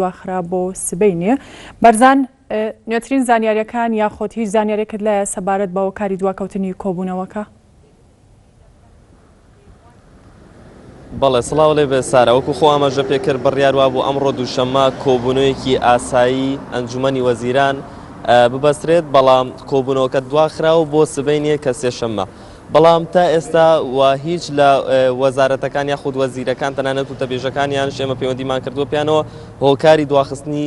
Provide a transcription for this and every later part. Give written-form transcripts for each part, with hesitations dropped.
دواخرا بۆ سبەی نییە. بەرزان نوێترین زانیاریەکان یاخۆت هیچ زانیاریەکت لایە سەبارەت بە هۆکاری دواکەوتنی کۆبوونەوەکە؟ بەڵێ سڵاو لێ بێ سارە، وەکو خۆ ئاماژە پێکرد بڕیاروا بوو ئەمڕۆ دووشەممە کۆبوونەوەیەکی ئاسایی ئەنجومەنی وەزیران ببەسترێت، بەڵام کۆبوونەوەکە دواخراوە بۆ سبەی نییە کە سێشەممە. بەڵام تا ئێستا و هیچ لە وەزارەتەکان یاخود وەزیرەکان تەنانەت و تەبێژەکانیان ئێمە پەیوەندیمان کردووە پیانەوە هۆکاری دواخستنی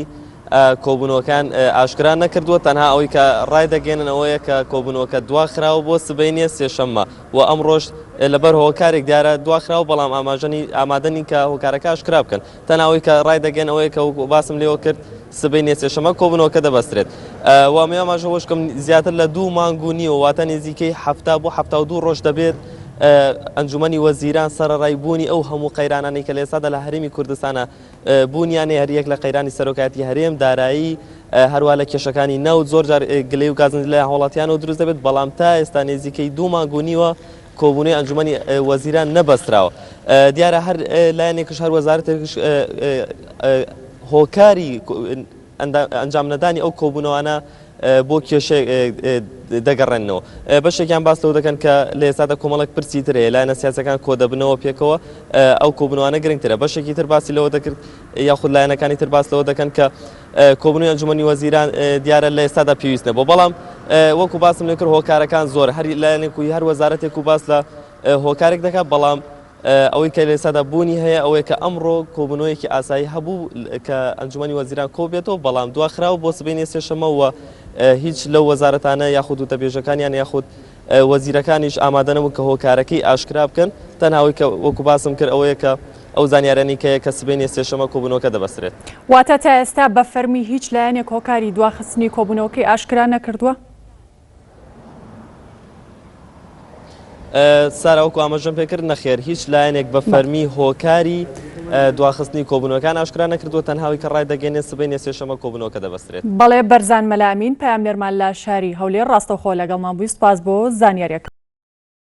کۆبوونەوەکان ئاشکرا نەکردووە، تەنها ئەوەی کە ڕای دەگەێنن ئەوەیە کە کۆبوونەوەکە دواخراوە بۆ سبەی نییە سێشەممە و ئەمڕۆژ لەبەر هۆکارێک دیارە دواخراوە، بەڵام ئامادەنی کە هۆکارەکە ئاشکرا بکەن. تەنها ئەوەی کە ڕای دەگەن ئەوەیە کە باسم لێوە کرد سبەی نییە سێشەممە کۆبوونەوەکە دەبەسترێت. وامێ ئاماژە وەشکم زیاتر لە 2 مانگ و نیوە، واتە نزیکەی 7 بۆ 72 ڕۆژ دەبێت ئەنجومەنی وەزیران سەرڕایبوونی ئەو هەموو قەیرانانی کە لە ئێستادا لە هەرێمی کوردستانە بوونیانێ هەریەک لە قەیرانی سەرۆکایەتی هەرێم دارایی هەروە لە کێشەکانی نەوت زۆر جار گلەی و گازن لە هاوڵاتیانەوە دروست دەبێت، بەڵام تا ئێستا نزیکەی 2 مانگ و نیوە کۆبوونەوەی ئەنجومەنی وەزیران نەبەستراوە. دیارە هەر لایەنێکش هەر وەزارەتێکش هۆکاری ئەنجام نەدانی ئەو کۆبوونەوانە بۆ کێشەیەک دەگەڕێنەوە. بەشێکیان باس لەوە دەکەن کە لە ئێستادا کۆمەڵێک پرسی ترەیە، لایەنە سیاسەکان کۆ دەبنەوە پێکەوە ئەو کۆبوونەوانە گرنگترە. بەشێکی تر باسی لەوە دەکرد یاخود لایەنەکانی تر باس لەوە دەکەن کە کۆبوونەوەی ئەنجومەنی وەزیران دیارە لە ئێستادا پێویست نەبوو، بەڵام وەکو باسم لێ کرد هۆکارەکان زۆر هەر لایەنێک و هەر وەزارەتێک و باس لە هۆکارێک دەکات، بەڵام ئەوەی کە لە ئێستادا بوونی هەیە ئەوەیە کە ئەمڕۆ کۆبوونەوەیەکی ئاسایی هەبوو کە ئەنجومەنی وەزیران کۆ بێتەوە، بەڵام دواخراوە بۆ سبەی نییە سێشەممە و هیچ لەو وەزارەتانە یاخود و تەبێژەکانیان یاخود وەزیرەکانیش ئامادە نەبوون کە هۆکارەکەی ئاشکرا بکەن، تەنهاوەی کە وەکو باسم کرد ئەوەیە کە ئەو زانیارانی کە سبەی نییە سێشەممە کۆبوونەوەکە دەبەسترێت. واتە تا ئێستا بە فەرمی هیچ لایەنێک هۆکاری دواخستنی کۆبوونەوەکەی ئاشکرا نەکردووە؟ سارا وەکو ئاماژەم پێکرد نەخێر هیچ لایەنێک بە فەرمی هۆکاری دواخستنی کۆبوونەوەکان ئاشکرا نەکردووە، تەنهاوی کە ڕای دەگەێنێت سبەی نییە سێشەممە کۆبوونەوەکە دەبەسترێت. بەڵێ بەرزان مەلامین پەیامێرمان لە شاری هەولێر ڕاستەوخۆ لەگەڵمان بووی، سوپاس بۆ زانیاریەکە.